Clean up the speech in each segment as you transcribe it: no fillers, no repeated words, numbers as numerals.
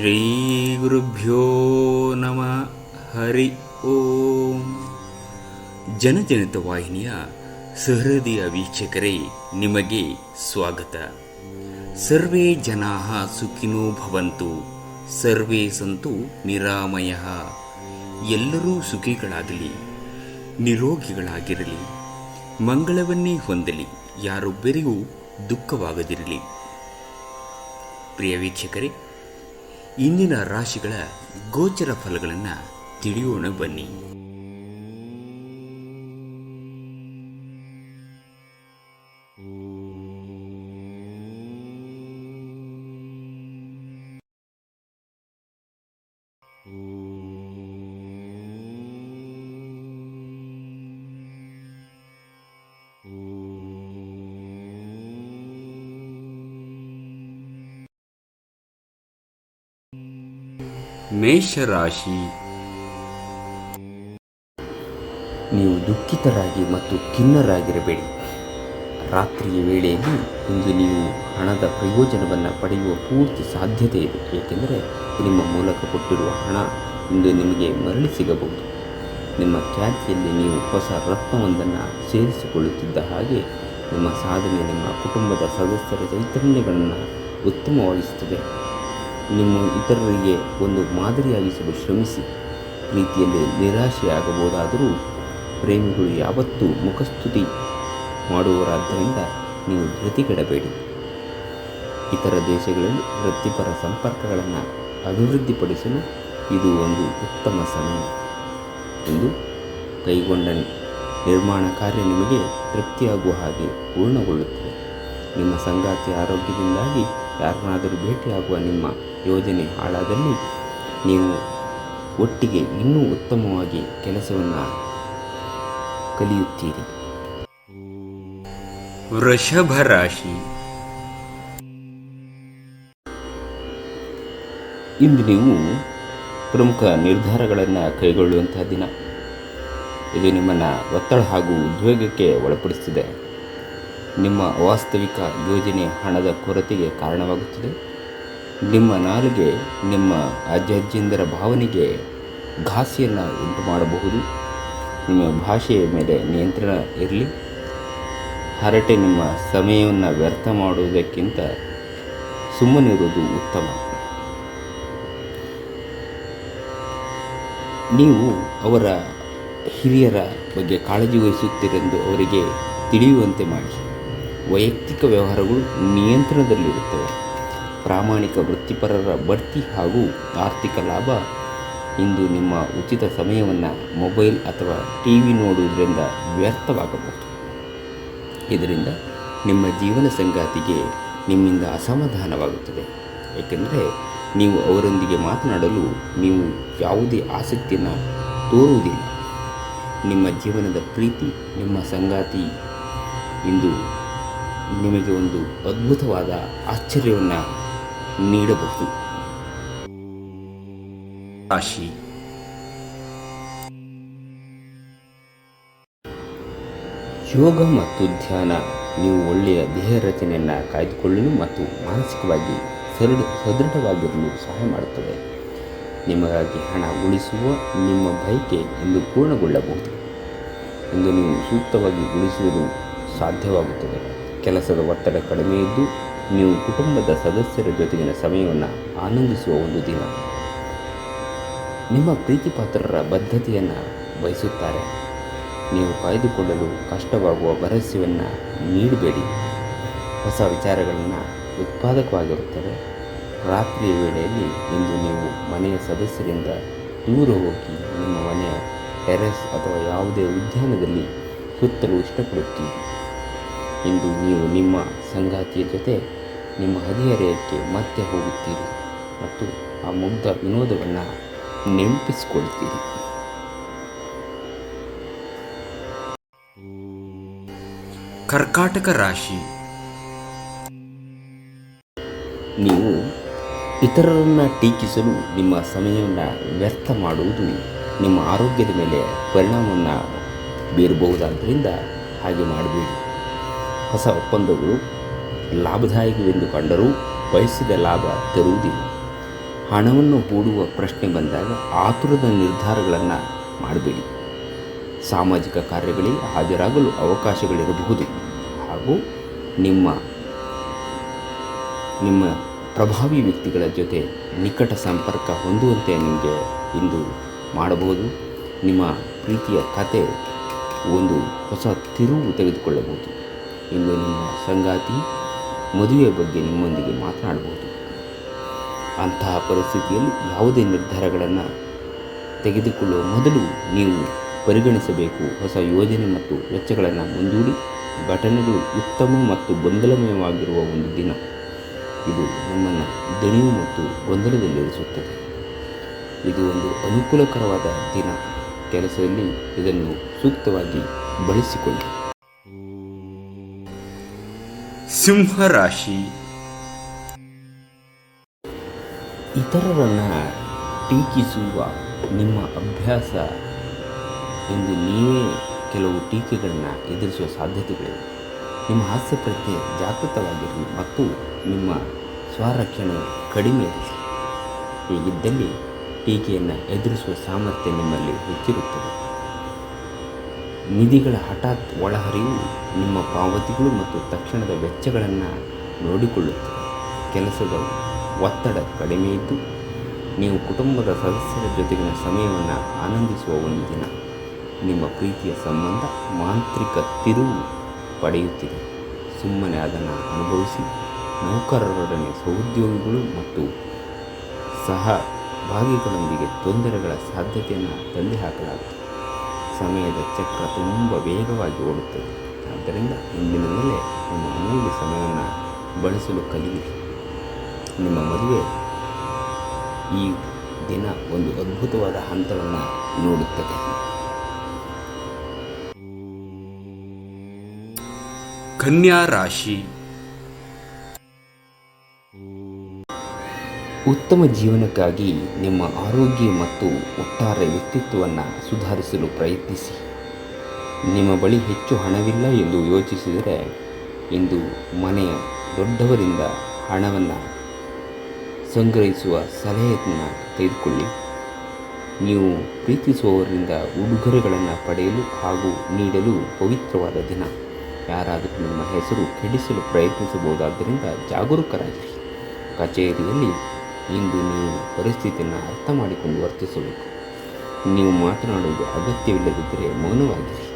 ಶ್ರೀ ಗುರುಭ್ಯೋ ನಮಃ. ಹರಿ ಓಂ. ಜನಜನಿತ ವಾಹಿನಿಯ ಸಹೃದಯ ವೀಕ್ಷಕರೇ, ನಿಮಗೆ ಸ್ವಾಗತ. ಸರ್ವೇ ಜನಾಃ ಸುಖಿನೋ ಭವಂತು, ಸರ್ವೇ ಸಂತು ನಿರಾಮಯಃ. ಎಲ್ಲರೂ ಸುಖಿಗಳಾಗಲಿ, ನಿರೋಗಿಗಳಾಗಿರಲಿ, ಮಂಗಳವನ್ನೇ ಹೊಂದಲಿ, ಯಾರೊಬ್ಬರಿಗೂ ದುಃಖವಾಗದಿರಲಿ. ಪ್ರಿಯ ವೀಕ್ಷಕರೇ, ಇಂದಿನ ರಾಶಿಗಳ ಗೋಚರ ಫಲಗಳನ್ನು ತಿಳಿಯೋಣ ಬನ್ನಿ. ಮೇಷರಾಶಿ. ನೀವು ದುಃಖಿತರಾಗಿ ಮತ್ತು ಖಿನ್ನರಾಗಿರಬೇಡಿ. ರಾತ್ರಿಯ ವೇಳೆಯಲ್ಲಿ ಇಂದು ನೀವು ಹಣದ ಪ್ರಯೋಜನವನ್ನು ಪಡೆಯುವ ಪೂರ್ತಿ ಸಾಧ್ಯತೆ ಇದೆ. ಏಕೆಂದರೆ ನಿಮ್ಮ ಮೂಲಕ ಕೊಟ್ಟಿರುವ ಹಣ ಇಂದು ನಿಮಗೆ ಮರಳಿ ಸಿಗಬಹುದು. ನಿಮ್ಮ ಖ್ಯಾತಿಯಲ್ಲಿ ನೀವು ಹೊಸ ರತ್ನವೊಂದನ್ನು ಸೇರಿಸಿಕೊಳ್ಳುತ್ತಿದ್ದ ಹಾಗೆ ನಿಮ್ಮ ಸಾಧನೆ ನಿಮ್ಮ ಕುಟುಂಬದ ಸದಸ್ಯರ ಚೈತನ್ಯಗಳನ್ನು ಉತ್ತಮವಾಗಿಸುತ್ತದೆ. ನಿಮ್ಮ ಇತರರಿಗೆ ಒಂದು ಮಾದರಿಯಾಗಿಸಲು ಶ್ರಮಿಸಿ. ಪ್ರೀತಿಯಲ್ಲಿ ನಿರಾಶೆಯಾಗಬಹುದಾದರೂ ಪ್ರೇಮಿಗಳು ಯಾವತ್ತೂ ಮುಖಸ್ತುತಿ ಮಾಡುವವರಾದ್ದರಿಂದ ನೀವು ಧೃತಿಗೆಡಬೇಡಿ. ಇತರ ದೇಶಗಳಲ್ಲಿ ವೃತ್ತಿಪರ ಸಂಪರ್ಕಗಳನ್ನು ಅಭಿವೃದ್ಧಿಪಡಿಸಲು ಇದು ಒಂದು ಉತ್ತಮ ಸಮಯ. ಎಂದು ಕೈಗೊಂಡ ನಿರ್ಮಾಣ ಕಾರ್ಯ ನಿಮಗೆ ತೃಪ್ತಿಯಾಗುವ ಹಾಗೆ ಪೂರ್ಣಗೊಳ್ಳುತ್ತದೆ. ನಿಮ್ಮ ಸಂಗಾತಿ ಆರೋಗ್ಯದಿಂದಾಗಿ ಯಾರನ್ನಾದರೂ ಭೇಟಿಯಾಗುವ ನಿಮ್ಮ ಯೋಜನೆ ಹಾಳಾದಲ್ಲಿ ನೀವು ಒಟ್ಟಿಗೆ ಇನ್ನೂ ಉತ್ತಮವಾಗಿ ಕೆಲಸವನ್ನು ಕಲಿಯುತ್ತೀರಿ. ವೃಷಭ ರಾಶಿ. ಇಂದು ನೀವು ಪ್ರಮುಖ ನಿರ್ಧಾರಗಳನ್ನು ಕೈಗೊಳ್ಳುವಂತಹ ದಿನ. ಇದು ನಿಮ್ಮನ್ನು ಒತ್ತಡ ಹಾಗೂ ಉದ್ವೇಗಕ್ಕೆ ಒಳಪಡಿಸುತ್ತದೆ. ನಿಮ್ಮ ವಾಸ್ತವಿಕ ಯೋಜನೆ ಹಣದ ಕೊರತೆಗೆ ಕಾರಣವಾಗುತ್ತದೆ. ನಿಮ್ಮ ನಾಲಿಗೆ ನಿಮ್ಮ ಅಜ್ಜಂದಿರ ಭಾವನೆಗೆ ಘಾಸಿಯನ್ನು ಉಂಟು ಮಾಡಬಹುದು. ನಿಮ್ಮ ಭಾಷೆಯ ಮೇಲೆ ನಿಯಂತ್ರಣ ಇರಲಿ. ಹರಟೆ ನಿಮ್ಮ ಸಮಯವನ್ನು ವ್ಯರ್ಥ ಮಾಡುವುದಕ್ಕಿಂತ ಸುಮ್ಮನಿರುವುದು ಉತ್ತಮ. ನೀವು ಅವರ ಹಿರಿಯರ ಬಗ್ಗೆ ಕಾಳಜಿ ವಹಿಸುತ್ತೀರೆಂದು ಅವರಿಗೆ ತಿಳಿಯುವಂತೆ ಮಾಡಿ. ವೈಯಕ್ತಿಕ ವ್ಯವಹಾರಗಳು ನಿಯಂತ್ರಣದಲ್ಲಿರುತ್ತವೆ. ಪ್ರಾಮಾಣಿಕ ವೃತ್ತಿಪರರ ಬಡ್ತಿ ಹಾಗೂ ಆರ್ಥಿಕ ಲಾಭ. ಇಂದು ನಿಮ್ಮ ಉಚಿತ ಸಮಯವನ್ನು ಮೊಬೈಲ್ ಅಥವಾ ಟಿವಿ ನೋಡುವುದರಿಂದ ವ್ಯರ್ಥವಾಗಬಹುದು. ಇದರಿಂದ ನಿಮ್ಮ ಜೀವನ ಸಂಗಾತಿಗೆ ನಿಮ್ಮಿಂದ ಅಸಮಾಧಾನವಾಗುತ್ತದೆ. ಏಕೆಂದರೆ ನೀವು ಅವರೊಂದಿಗೆ ಮಾತನಾಡಲು ನೀವು ಯಾವುದೇ ಆಸಕ್ತಿಯನ್ನು ತೋರುವುದಿಲ್ಲ. ನಿಮ್ಮ ಜೀವನದ ಪ್ರೀತಿ ನಿಮ್ಮ ಸಂಗಾತಿ ಇಂದು ನಿಮಗೆ ಒಂದು ಅದ್ಭುತವಾದ ಆಶ್ಚರ್ಯವನ್ನು ನೀಡಬಹುದು. ರಾಶಿ. ಯೋಗ ಮತ್ತು ಧ್ಯಾನ ನೀವು ಒಳ್ಳೆಯ ದೇಹ ರಚನೆಯನ್ನು ಕಾಯ್ದುಕೊಳ್ಳಲು ಮತ್ತು ಮಾನಸಿಕವಾಗಿ ಸದೃಢವಾಗಿರಲು ಸಹಾಯ ಮಾಡುತ್ತದೆ. ನಿಮಗಾಗಿ ಹಣ ಉಳಿಸುವ ನಿಮ್ಮ ಬಯಕೆ ಇಂದು ಪೂರ್ಣಗೊಳ್ಳಬಹುದು. ಇಂದು ನೀವು ಸೂಕ್ತವಾಗಿ ಉಳಿಸುವುದು ಸಾಧ್ಯವಾಗುತ್ತದೆ. ಕೆಲಸದ ಒತ್ತಡ ಕಡಿಮೆ ಇದ್ದು ನೀವು ಕುಟುಂಬದ ಸದಸ್ಯರ ಜೊತೆಗಿನ ಸಮಯವನ್ನು ಆನಂದಿಸುವ ಒಂದು ದಿನ. ನಿಮ್ಮ ಪ್ರೀತಿಪಾತ್ರರ ಬದ್ಧತೆಯನ್ನು ಬಯಸುತ್ತಾರೆ. ನೀವು ಕಾಯ್ದುಕೊಳ್ಳಲು ಕಷ್ಟವಾಗುವ ಭರವಸೆಯನ್ನು ನೀಡಬೇಡಿ. ಹೊಸ ವಿಚಾರಗಳನ್ನು ಉತ್ಪಾದಕವಾಗಿರುತ್ತವೆ. ರಾತ್ರಿಯ ವೇಳೆಯಲ್ಲಿ ಇಂದು ನೀವು ಮನೆಯ ಸದಸ್ಯರಿಂದ ದೂರ ಹೋಗಿ ನಿಮ್ಮ ಮನೆಯ ಟೆರೆಸ್ ಅಥವಾ ಯಾವುದೇ ಉದ್ಯಾನದಲ್ಲಿ ಸುತ್ತಲೂ ಇಷ್ಟಪಡುತ್ತೀರಿ. ಇಂದು ನೀವು ನಿಮ್ಮ ಸಂಗಾತಿಯ ಜೊತೆ ನಿಮ್ಮ ಹದಿಹರೆಯಕ್ಕೆ ಮತ್ತೆ ಹೋಗುತ್ತೀರಿ ಮತ್ತು ಆ ಮುಗ್ಧ ವಿನೋದವನ್ನು ನೆನಪಿಸಿಕೊಳ್ಳುತ್ತೀರಿ. ಕರ್ಕಾಟಕ ರಾಶಿ. ನೀವು ಇತರರನ್ನು ಟೀಕಿಸಲು ನಿಮ್ಮ ಸಮಯವನ್ನು ವ್ಯರ್ಥ ಮಾಡುವುದು ನಿಮ್ಮ ಆರೋಗ್ಯದ ಮೇಲೆ ಪರಿಣಾಮವನ್ನು ಬೀರಬಹುದಾದ್ದರಿಂದ ಹಾಗೆ ಮಾಡಬೇಡಿ. ಹೊಸ ಒಪ್ಪಂದಗಳು ಲಾಭದಾಯಕವೆಂದು ಕಂಡರೂ ಬಯಸಿದ ಲಾಭ ತರುವುದಿಲ್ಲ. ಹಣವನ್ನು ಹೂಡುವ ಪ್ರಶ್ನೆ ಬಂದಾಗ ಆತುರದ ನಿರ್ಧಾರಗಳನ್ನು ಮಾಡಬೇಡಿ. ಸಾಮಾಜಿಕ ಕಾರ್ಯಗಳಿಗೆ ಹಾಜರಾಗಲು ಅವಕಾಶಗಳಿರಬಹುದು ಹಾಗೂ ನಿಮ್ಮ ಪ್ರಭಾವಿ ವ್ಯಕ್ತಿಗಳ ಜೊತೆ ನಿಕಟ ಸಂಪರ್ಕ ಹೊಂದುವಂತೆ ನಿಮಗೆ ಇಂದು ಮಾಡಬಹುದು. ನಿಮ್ಮ ಪ್ರೀತಿಯ ಕತೆ ಒಂದು ಹೊಸ ತಿರುವು ತೆಗೆದುಕೊಳ್ಳಬಹುದು. ಇಂದು ನಿಮ್ಮ ಸಂಗಾತಿ ಮದುವೆಯ ಬಗ್ಗೆ ನಿಮ್ಮೊಂದಿಗೆ ಮಾತನಾಡಬಹುದು. ಅಂತಹ ಪರಿಸ್ಥಿತಿಯಲ್ಲಿ ಯಾವುದೇ ನಿರ್ಧಾರಗಳನ್ನು ತೆಗೆದುಕೊಳ್ಳುವ ಮೊದಲು ನೀವು ಪರಿಗಣಿಸಬೇಕು. ಹೊಸ ಯೋಜನೆ ಮತ್ತು ವೆಚ್ಚಗಳನ್ನು ಮುಂದೂಡಿ. ಘಟನೆಗಳು ಉತ್ತಮ ಮತ್ತು ಗೊಂದಲಮಯವಾಗಿರುವ ಒಂದು ದಿನ. ಇದು ನಿಮ್ಮನ್ನು ದಣಿವು ಮತ್ತು ಗೊಂದಲದಲ್ಲಿರಿಸುತ್ತದೆ. ಇದು ಒಂದು ಅನುಕೂಲಕರವಾದ ದಿನ. ಕೆಲಸದಲ್ಲಿ ಇದನ್ನು ಸೂಕ್ತವಾಗಿ ಬಳಸಿಕೊಳ್ಳಿ. ಸಿಂಹರಾಶಿ. ಇತರರನ್ನು ಟೀಕಿಸುವ ನಿಮ್ಮ ಅಭ್ಯಾಸ ಎಂದು ನೀವೇ ಕೆಲವು ಟೀಕೆಗಳನ್ನು ಎದುರಿಸುವ ಸಾಧ್ಯತೆಗಳಿವೆ. ನಿಮ್ಮ ಹಾಸ್ಯ ಪ್ರಜ್ಞೆ ಜಾಗೃತವಾಗಿರಲಿ ಮತ್ತು ನಿಮ್ಮ ಸ್ವರಕ್ಷಣೆ ಕಡಿಮೆ ಇರಲಿ. ಹೀಗಿದ್ದಲ್ಲಿ ಟೀಕೆಯನ್ನು ಎದುರಿಸುವ ಸಾಮರ್ಥ್ಯ ನಿಮ್ಮಲ್ಲಿ ಹೆಚ್ಚಿರುತ್ತದೆ. ನಿಧಿಗಳ ಹಠಾತ್ ಒಳಹರಿವು ನಿಮ್ಮ ಪಾವತಿಗಳು ಮತ್ತು ತಕ್ಷಣದ ವೆಚ್ಚಗಳನ್ನು ನೋಡಿಕೊಳ್ಳುತ್ತದೆ. ಕೆಲಸದ ಒತ್ತಡ ಕಡಿಮೆ ಇದ್ದು ನೀವು ಕುಟುಂಬದ ಸದಸ್ಯರ ಜೊತೆಗಿನ ಸಮಯವನ್ನು ಆನಂದಿಸುವ ಒಂದು ದಿನ. ನಿಮ್ಮ ಪ್ರೀತಿಯ ಸಂಬಂಧ ಮಾಂತ್ರಿಕ ತಿರುವು ಪಡೆಯುತ್ತಿದೆ. ಸುಮ್ಮನೆ ಅದನ್ನು ಅನುಭವಿಸಿ. ನೌಕರರೊಡನೆ ಸಹೋದ್ಯೋಗಿಗಳು ಮತ್ತು ಸಹಭಾಗಿಗಳೊಂದಿಗೆ ತೊಂದರೆಗಳ ಸಾಧ್ಯತೆಯನ್ನು ತಳ್ಳಿಹಾಕಲಾಗುತ್ತದೆ. ಸಮಯದ ಚಕ್ರ ತುಂಬ ವೇಗವಾಗಿ ಓಡುತ್ತದೆ. ಆದ್ದರಿಂದ ಇಂದಿನಿಂದಲೇ ನಿಮ್ಮ ಅಮೂಲ್ಯ ಸಮಯವನ್ನು ಬಳಸಲು ಕಲಿಯಿರಿ. ನಿಮ್ಮ ಮದುವೆ ಈ ದಿನ ಒಂದು ಅದ್ಭುತವಾದ ಹಂತವನ್ನು ನೋಡುತ್ತದೆ. ಕನ್ಯಾ ರಾಶಿ. ಉತ್ತಮ ಜೀವನಕ್ಕಾಗಿ ನಿಮ್ಮ ಆರೋಗ್ಯ ಮತ್ತು ಒಟ್ಟಾರೆ ವ್ಯಕ್ತಿತ್ವವನ್ನು ಸುಧಾರಿಸಲು ಪ್ರಯತ್ನಿಸಿ. ನಿಮ್ಮ ಬಳಿ ಹೆಚ್ಚು ಹಣವಿಲ್ಲ ಎಂದು ಯೋಚಿಸಿದರೆ ಇಂದು ಮನೆಯ ದೊಡ್ಡವರಿಂದ ಹಣವನ್ನು ಸಂಗ್ರಹಿಸುವ ಸಲಹೆಯನ್ನು ತೆಗೆದುಕೊಳ್ಳಿ. ನೀವು ಪ್ರೀತಿಸುವವರಿಂದ ಉಡುಗೊರೆಗಳನ್ನು ಪಡೆಯಲು ಹಾಗೂ ನೀಡಲು ಪವಿತ್ರವಾದ ದಿನ. ಯಾರಾದರೂ ನಿಮ್ಮ ಹೆಸರು ಕೆಡಿಸಲು ಪ್ರಯತ್ನಿಸಬಹುದಾದ್ದರಿಂದ ಜಾಗರೂಕರಾಗಿರಿ. ಕಚೇರಿಯಲ್ಲಿ ಇಂದು ನೀವು ಪರಿಸ್ಥಿತಿಯನ್ನು ಅರ್ಥ ಮಾಡಿಕೊಂಡು ವರ್ತಿಸಬೇಕು. ನೀವು ಮಾತನಾಡುವುದು ಅಗತ್ಯವಿಲ್ಲದಿದ್ದರೆ ಮೌನವಾಗಿರಿ.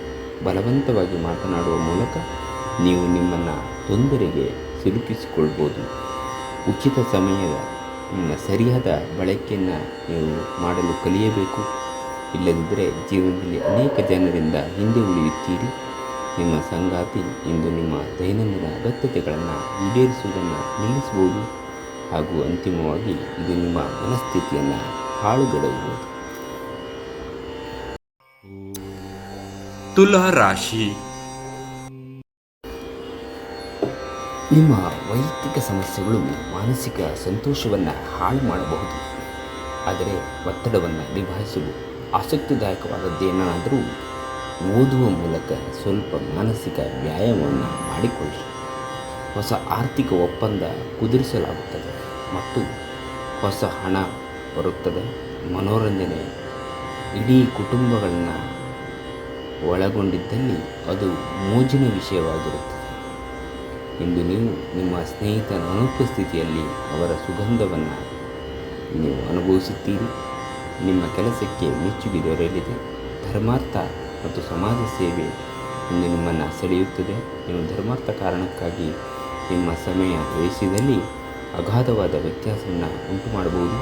ಬಲವಂತವಾಗಿ ಮಾತನಾಡುವ ಮೂಲಕ ನೀವು ನಿಮ್ಮನ್ನು ತೊಂದರೆಗೆ ಸಿಲುಕಿಸಿಕೊಳ್ಬೋದು. ಉಚಿತ ಸಮಯದ ಸರಿಯಾದ ಬಳಕೆಯನ್ನು ನೀವು ಮಾಡಲು ಕಲಿಯಬೇಕು. ಇಲ್ಲದಿದ್ದರೆ ಜೀವನದಲ್ಲಿ ಅನೇಕ ಜನರಿಂದ ಹಿಂದೆ ಉಳಿಯುತ್ತೀರಿ. ನಿಮ್ಮ ಸಂಗಾತಿ ಇಂದು ನಿಮ್ಮ ದೈನಂದಿನ ಅಗತ್ಯತೆಗಳನ್ನು ಈಡೇರಿಸುವುದನ್ನು ನಿಲ್ಲಿಸಬಹುದು ಹಾಗೂ ಅಂತಿಮವಾಗಿ ಇದು ನಿಮ್ಮ ಮನಸ್ಥಿತಿಯನ್ನು ಹಾಳುಗೆಡಬಹುದು. ತುಲಾ ರಾಶಿ. ನಿಮ್ಮ ವೈಯಕ್ತಿಕ ಸಮಸ್ಯೆಗಳು ಮಾನಸಿಕ ಸಂತೋಷವನ್ನು ಹಾಳು ಮಾಡಬಹುದು. ಆದರೆ ಒತ್ತಡವನ್ನು ನಿಭಾಯಿಸಲು ಆಸಕ್ತಿದಾಯಕವಾದದ್ದೇನಾದರೂ ಓದುವ ಮೂಲಕ ಸ್ವಲ್ಪ ಮಾನಸಿಕ ವ್ಯಾಯಾಮವನ್ನು ಮಾಡಿಕೊಳ್ಳಿ. ಹೊಸ ಆರ್ಥಿಕ ಒಪ್ಪಂದ ಕುದುರಿಸಲಾಗುತ್ತದೆ ಮತ್ತು ಹೊಸ ಹಣ ಬರುತ್ತದೆ. ಮನೋರಂಜನೆ ಇಡೀ ಕುಟುಂಬಗಳನ್ನು ಒಳಗೊಂಡಿದ್ದಲ್ಲಿ ಅದು ಮೋಜಿನ ವಿಷಯವಾಗಿರುತ್ತದೆ. ಇಂದು ನೀವು ನಿಮ್ಮ ಸ್ನೇಹಿತನ ಅನುಪಸ್ಥಿತಿಯಲ್ಲಿ ಅವರ ಸುಗಂಧವನ್ನು ನೀವು ಅನುಭವಿಸುತ್ತೀರಿ. ನಿಮ್ಮ ಕೆಲಸಕ್ಕೆ ಮೆಚ್ಚುಗೆ ದೊರೆಯಲಿದೆ. ಧರ್ಮಾರ್ಥ ಮತ್ತು ಸಮಾಜ ಸೇವೆ ಇಂದು ನಿಮ್ಮನ್ನು ಸೆಳೆಯುತ್ತದೆ. ನೀವು ಧರ್ಮಾರ್ಥ ಕಾರಣಕ್ಕಾಗಿ ನಿಮ್ಮ ಸಮಯ ವ್ಯಯಿಸಿದಲ್ಲಿ ಅಗಾಧವಾದ ವ್ಯತ್ಯಾಸವನ್ನು ಉಂಟು ಮಾಡಬಹುದು.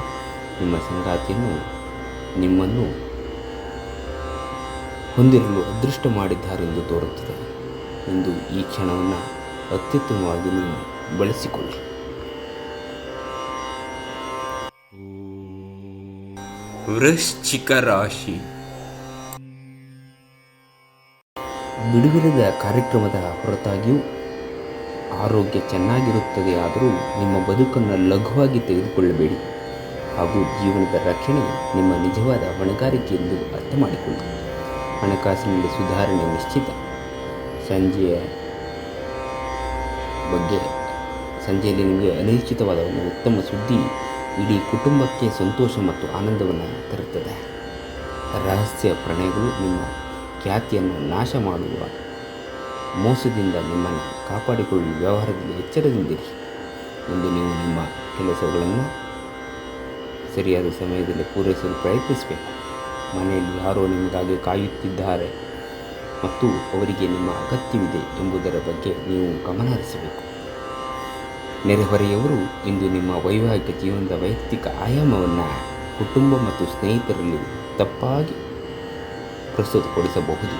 ನಿಮ್ಮ ಸಂಗಾತಿಯನ್ನು ನಿಮ್ಮನ್ನು ಹೊಂದಿರಲು ಅದೃಷ್ಟ ಮಾಡಿದ್ದಾರೆಂದು ತೋರುತ್ತದೆ. ಇಂದು ಈ ಕ್ಷಣವನ್ನು ಅತ್ಯುತ್ತಮವಾಗಿ ನೀವು ಬಳಸಿಕೊಳ್ಳಿ. ವೃಶ್ಚಿಕ ರಾಶಿ. ಬಿಡುಗಡೆದ ಕಾರ್ಯಕ್ರಮದ ಹೊರತಾಗಿಯೂ ಆರೋಗ್ಯ ಚೆನ್ನಾಗಿರುತ್ತದೆ. ಆದರೂ ನಿಮ್ಮ ಬದುಕನ್ನು ಲಘುವಾಗಿ ತೆಗೆದುಕೊಳ್ಳಬೇಡಿ ಹಾಗೂ ಜೀವನದ ರಕ್ಷಣೆ ನಿಮ್ಮ ನಿಜವಾದ ಹೊಣೆಗಾರಿಕೆ ಎಂದು ಅರ್ಥ ಮಾಡಿಕೊಳ್ಳಿ. ಹಣಕಾಸಿನಲ್ಲಿ ಸುಧಾರಣೆ ನಿಶ್ಚಿತ. ಸಂಜೆಯಲ್ಲಿ ನಿಮಗೆ ಅನಿಶ್ಚಿತವಾದ ಒಂದು ಉತ್ತಮ ಸುದ್ದಿ ಇಡೀ ಕುಟುಂಬಕ್ಕೆ ಸಂತೋಷ ಮತ್ತು ಆನಂದವನ್ನು ತರುತ್ತದೆ. ರಹಸ್ಯ ಪ್ರಣಯಗಳು ನಿಮ್ಮ ಖ್ಯಾತಿಯನ್ನು ನಾಶ ಮಾಡುವ ಮೋಸದಿಂದ ನಿಮ್ಮನ್ನು ಕಾಪಾಡಿಕೊಳ್ಳುವ ವ್ಯವಹಾರದಲ್ಲಿ ಎಚ್ಚರದಿಂದಿರಿ. ಎಂದು ನೀವು ನಿಮ್ಮ ಕೆಲಸಗಳನ್ನು ಸರಿಯಾದ ಸಮಯದಲ್ಲಿ ಪೂರೈಸಲು ಪ್ರಯತ್ನಿಸಬೇಕು. ಮನೆಯಲ್ಲಿ ಯಾರೋ ನಿಮಗಾಗಿ ಕಾಯುತ್ತಿದ್ದಾರೆ ಮತ್ತು ಅವರಿಗೆ ನಿಮ್ಮ ಅಗತ್ಯವಿದೆ ಎಂಬುದರ ಬಗ್ಗೆ ನೀವು ಗಮನ ಹರಿಸಬೇಕು. ನೆರೆಹೊರೆಯವರು ಇಂದು ನಿಮ್ಮ ವೈವಾಹಿಕ ಜೀವನದ ವೈಯಕ್ತಿಕ ಆಯಾಮವನ್ನು ಕುಟುಂಬ ಮತ್ತು ಸ್ನೇಹಿತರಲ್ಲಿ ತಪ್ಪಾಗಿ ಪ್ರಸ್ತುತಪಡಿಸಬಹುದು.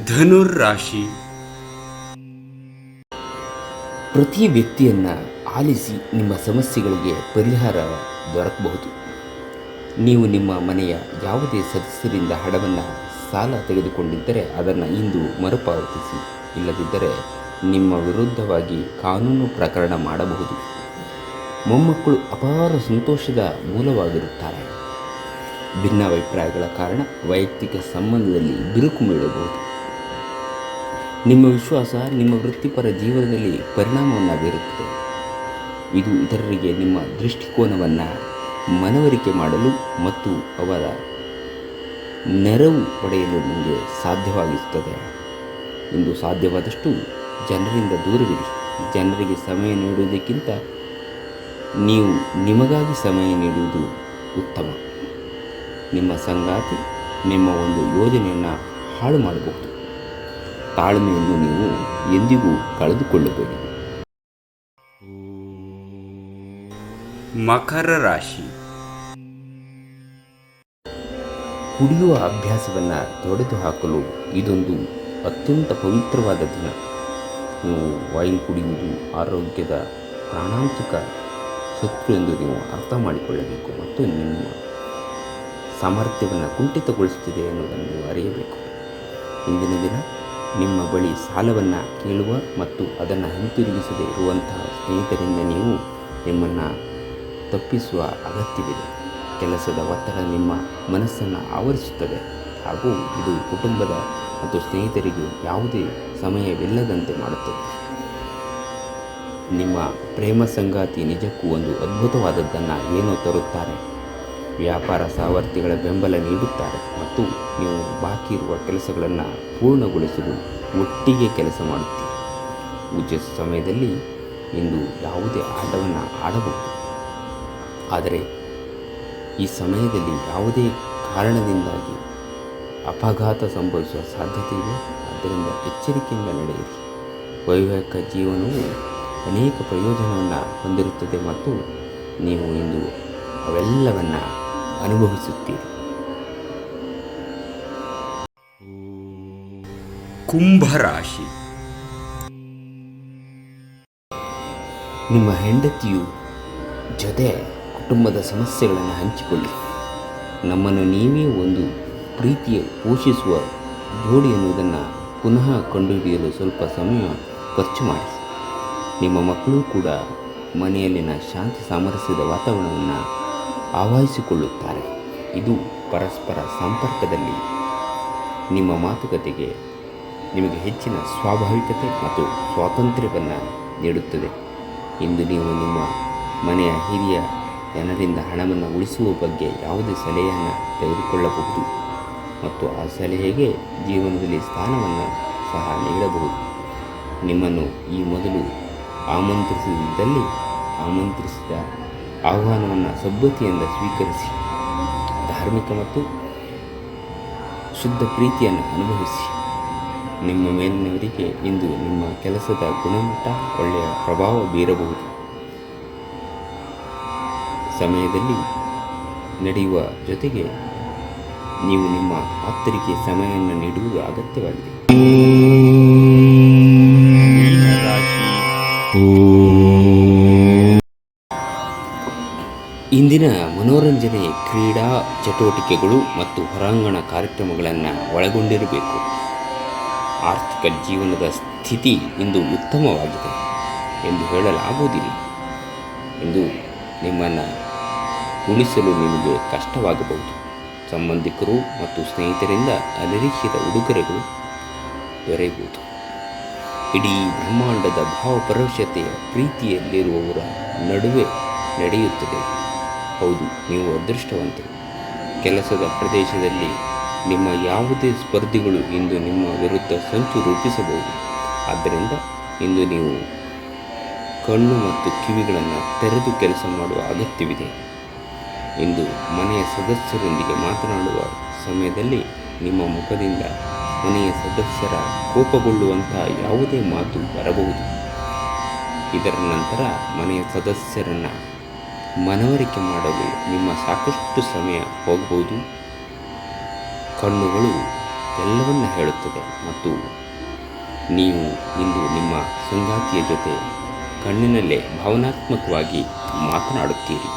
ಧನುರಾಶಿ. ಪ್ರತಿ ವ್ಯಕ್ತಿಯನ್ನು ಆಲಿಸಿ ನಿಮ್ಮ ಸಮಸ್ಯೆಗಳಿಗೆ ಪರಿಹಾರ ದೊರಕಬಹುದು. ನೀವು ನಿಮ್ಮ ಮನೆಯ ಯಾವುದೇ ಸದಸ್ಯರಿಂದ ಹಣವನ್ನು ಸಾಲ ತೆಗೆದುಕೊಂಡಿದ್ದರೆ ಅದನ್ನು ಇಂದು ಮರುಪಾವತಿಸಿ. ಇಲ್ಲದಿದ್ದರೆ ನಿಮ್ಮ ವಿರುದ್ಧವಾಗಿ ಕಾನೂನು ಪ್ರಕರಣ ಮಾಡಬಹುದು. ಮೊಮ್ಮಕ್ಕಳು ಅಪಾರ ಸಂತೋಷದ ಮೂಲವಾಗಿರುತ್ತಾರೆ. ಭಿನ್ನಾಭಿಪ್ರಾಯಗಳ ಕಾರಣ ವೈಯಕ್ತಿಕ ಸಂಬಂಧದಲ್ಲಿ ಬಿರುಕು ಬೀಳಬಹುದು. ನಿಮ್ಮ ವಿಶ್ವಾಸ ನಿಮ್ಮ ವೃತ್ತಿಪರ ಜೀವನದಲ್ಲಿ ಪರಿಣಾಮವನ್ನು ಬೀರುತ್ತದೆ. ಇದು ಇತರರಿಗೆ ನಿಮ್ಮ ದೃಷ್ಟಿಕೋನವನ್ನು ಮನವರಿಕೆ ಮಾಡಲು ಮತ್ತು ಅವರ ನೆರವು ಪಡೆಯಲು ನಿಮಗೆ ಸಾಧ್ಯವಾಗಿಸುತ್ತದೆ. ಇಂದು ಸಾಧ್ಯವಾದಷ್ಟು ಜನರಿಂದ ದೂರವಿರಿ. ಜನರಿಗೆ ಸಮಯ ನೀಡುವುದಕ್ಕಿಂತ ನೀವು ನಿಮಗಾಗಿ ಸಮಯ ನೀಡುವುದು ಉತ್ತಮ. ನಿಮ್ಮ ಸಂಗಾತಿ ನಿಮ್ಮ ಒಂದು ಯೋಜನೆಯನ್ನು ಹಾಳು ಮಾಡಬಹುದು. ತಾಳ್ಮೆಯನ್ನು ನೀವು ಎಂದಿಗೂ ಕಳೆದುಕೊಳ್ಳಬೇಡಿ. ಮಕರ ರಾಶಿ. ಕುಡಿಯುವ ಅಭ್ಯಾಸವನ್ನು ತೊಡೆದುಹಾಕಲು ಇದೊಂದು ಅತ್ಯಂತ ಪವಿತ್ರವಾದ ದಿನ. ನೀವು ವೈನ್ ಕುಡಿಯುವುದು ಆರೋಗ್ಯದ ಪ್ರಾಣಾಂತಿಕ ಶತ್ರು ಎಂದು ನೀವು ಅರ್ಥ ಮಾಡಿಕೊಳ್ಳಬೇಕು ಮತ್ತು ನಿಮ್ಮ ಸಾಮರ್ಥ್ಯವನ್ನು ಕುಂಠಿತಗೊಳಿಸುತ್ತಿದೆ ಎನ್ನುವುದನ್ನು ನೀವು ಅರಿಯಬೇಕು. ಇಂದಿನ ದಿನ ನಿಮ್ಮ ಬಳಿ ಸಾಲವನ್ನು ಕೇಳುವ ಮತ್ತು ಅದನ್ನು ಹಿಂತಿರುಗಿಸದೇ ಇರುವಂತಹ ಸ್ನೇಹಿತರಿಂದ ನೀವು ನಿಮ್ಮನ್ನು ತಪ್ಪಿಸುವ ಅಗತ್ಯವಿದೆ. ಕೆಲಸದ ಒತ್ತಡ ನಿಮ್ಮ ಮನಸ್ಸನ್ನು ಆವರಿಸುತ್ತದೆ ಹಾಗೂ ಇದು ಕುಟುಂಬದ ಮತ್ತು ಸ್ನೇಹಿತರಿಗೆ ಯಾವುದೇ ಸಮಯವಿಲ್ಲದಂತೆ ಮಾಡುತ್ತದೆ. ನಿಮ್ಮ ಪ್ರೇಮ ಸಂಗಾತಿ ನಿಜಕ್ಕೂ ಒಂದು ಅದ್ಭುತವಾದದ್ದನ್ನು ಏನೋ ತರುತ್ತಾರೆ. ವ್ಯಾಪಾರ ಸಹವರ್ತಿಗಳ ಬೆಂಬಲ ನೀಡುತ್ತಾರೆ ಮತ್ತು ನೀವು ಬಾಕಿ ಇರುವ ಕೆಲಸಗಳನ್ನು ಪೂರ್ಣಗೊಳಿಸಲು ಒಟ್ಟಿಗೆ ಕೆಲಸ ಮಾಡುತ್ತೀರಿ. ಉಚಿತ ಸಮಯದಲ್ಲಿ ಇಂದು ಯಾವುದೇ ಆಟವನ್ನು ಆಡಬಹುದು. ಆದರೆ ಈ ಸಮಯದಲ್ಲಿ ಯಾವುದೇ ಕಾರಣದಿಂದಾಗಿ ಅಪಘಾತ ಸಂಭವಿಸುವ ಸಾಧ್ಯತೆ ಇದೆ. ಆದ್ದರಿಂದ ಎಚ್ಚರಿಕೆಯಿಂದ ನಡೆಯಿರಿ. ವೈವಾಹಿಕ ಜೀವನವು ಅನೇಕ ಪ್ರಯೋಜನವನ್ನು ಹೊಂದಿರುತ್ತದೆ ಮತ್ತು ನೀವು ಇಂದು ಅವೆಲ್ಲವನ್ನು ಅನುಭವಿಸುತ್ತೀರಿ. ಕುಂಭರಾಶಿ. ನಿಮ್ಮ ಹೆಂಡತಿಯು ಜೊತೆ ಕುಟುಂಬದ ಸಮಸ್ಯೆಗಳನ್ನು ಹಂಚಿಕೊಳ್ಳಿ. ನಮ್ಮನ್ನು ನೀವೇ ಒಂದು ಪ್ರೀತಿಯ ಪೋಷಿಸುವ ಜೋಡಿ ಎನ್ನುವುದನ್ನು ಪುನಃ ಕಂಡುಹಿಡಿಯಲು ಸ್ವಲ್ಪ ಸಮಯ ಖರ್ಚು ಮಾಡಿ. ನಿಮ್ಮ ಮಕ್ಕಳು ಕೂಡ ಮನೆಯಲ್ಲಿನ ಶಾಂತಿ ಸಾಮರಸ್ಯದ ವಾತಾವರಣವನ್ನು ಆವಹಿಸಿಕೊಳ್ಳುತ್ತಾರೆ. ಇದು ಪರಸ್ಪರ ಸಂಪರ್ಕದಲ್ಲಿ ನಿಮ್ಮ ಮಾತುಕತೆಗೆ ನಿಮಗೆ ಹೆಚ್ಚಿನ ಸ್ವಾಭಾವಿಕತೆ ಮತ್ತು ಸ್ವಾತಂತ್ರ್ಯವನ್ನು ನೀಡುತ್ತದೆ. ಇಂದು ನೀವು ನಿಮ್ಮ ಮನೆಯ ಹಿರಿಯ ಜನರಿಂದ ಹಣವನ್ನು ಉಳಿಸುವ ಬಗ್ಗೆ ಯಾವುದೇ ಸಲಹೆಯನ್ನು ತೆಗೆದುಕೊಳ್ಳಬಹುದು ಮತ್ತು ಆ ಸಲಹೆಗೆ ಜೀವನದಲ್ಲಿ ಸ್ಥಾನವನ್ನು ಸಹ ನೀಡಬಹುದು. ನಿಮ್ಮನ್ನು ಈ ಮೊದಲು ಆಮಂತ್ರಿಸಿದಲ್ಲಿ ಆಮಂತ್ರಿಸಿದ ಆಹ್ವಾನವನ್ನು ಸಭ್ಯತೆಯಿಂದ ಸ್ವೀಕರಿಸಿ. ಧಾರ್ಮಿಕ ಮತ್ತು ಶುದ್ಧ ಪ್ರೀತಿಯನ್ನು ಅನುಭವಿಸಿ. ನಿಮ್ಮ ಮೇಲಿನವರಿಗೆ ಇಂದು ನಿಮ್ಮ ಕೆಲಸದ ಗುಣಮಟ್ಟ ಒಳ್ಳೆಯ ಪ್ರಭಾವ ಬೀರಬಹುದು. ಸಮಯದಲ್ಲಿ ನಡೆಯುವ ಜೊತೆಗೆ ನೀವು ನಿಮ್ಮ ಆಪ್ತರಿಗೆ ಸಮಯವನ್ನು ನೀಡುವುದು ಅಗತ್ಯವಾಗಿದೆ. ಇಂದಿನ ಮನೋರಂಜನೆ ಕ್ರೀಡಾ ಚಟುವಟಿಕೆಗಳು ಮತ್ತು ಹೊರಾಂಗಣ ಕಾರ್ಯಕ್ರಮಗಳನ್ನು ಒಳಗೊಂಡಿರಬೇಕು. ಆರ್ಥಿಕ ಜೀವನದ ಸ್ಥಿತಿ ಇಂದು ಉತ್ತಮವಾಗಿದೆ ಎಂದು ಹೇಳಲಾಗುವುದಿಲ್ಲ. ಇಂದು ನಿಮ್ಮನ್ನು ಉಳಿಸಲು ನಿಮಗೆ ಕಷ್ಟವಾಗಬಹುದು. ಸಂಬಂಧಿಕರು ಮತ್ತು ಸ್ನೇಹಿತರಿಂದ ಅನಿರೀಕ್ಷಿತ ಉಡುಗೊರೆಗಳು ದೊರೆಯಬಹುದು. ಇಡೀ ಬ್ರಹ್ಮಾಂಡದ ಭಾವಪರವಶತೆಯ ಪ್ರೀತಿಯಲ್ಲಿರುವವರ ನಡುವೆ ನಡೆಯುತ್ತದೆ. ಹೌದು, ನೀವು ಅದೃಷ್ಟವಂತರು. ಕೆಲಸದ ಪ್ರದೇಶದಲ್ಲಿ ನಿಮ್ಮ ಯಾವುದೇ ಸ್ಪರ್ಧಿಗಳು ಇಂದು ನಿಮ್ಮ ವಿರುದ್ಧ ಸಂಚು ರೂಪಿಸಬಹುದು. ಆದ್ದರಿಂದ ಇಂದು ನೀವು ಕಣ್ಣು ಮತ್ತು ಕಿವಿಗಳನ್ನು ತೆರೆದು ಕೆಲಸ ಮಾಡುವ ಅಗತ್ಯವಿದೆ. ಇಂದು ಮನೆಯ ಸದಸ್ಯರೊಂದಿಗೆ ಮಾತನಾಡುವ ಸಮಯದಲ್ಲಿ ನಿಮ್ಮ ಮುಖದಿಂದ ಮನೆಯ ಸದಸ್ಯರ ಕೋಪಗೊಳ್ಳುವಂತಹ ಯಾವುದೇ ಮಾತು ಬರಬಹುದು. ಇದರ ನಂತರ ಮನೆಯ ಸದಸ್ಯರನ್ನು ಮನವರಿಕೆ ಮಾಡಲು ನಿಮ್ಮ ಸಾಕಷ್ಟು ಸಮಯ ಹೋಗಬಹುದು. ಕಣ್ಣುಗಳು ಎಲ್ಲವನ್ನ ಹೇಳುತ್ತದೆ ಮತ್ತು ನೀವು ಇಂದು ನಿಮ್ಮ ಸಂಗಾತಿಯ ಜೊತೆ ಕಣ್ಣಿನಲ್ಲೇ ಭಾವನಾತ್ಮಕವಾಗಿ ಮಾತನಾಡುತ್ತೀರಿ.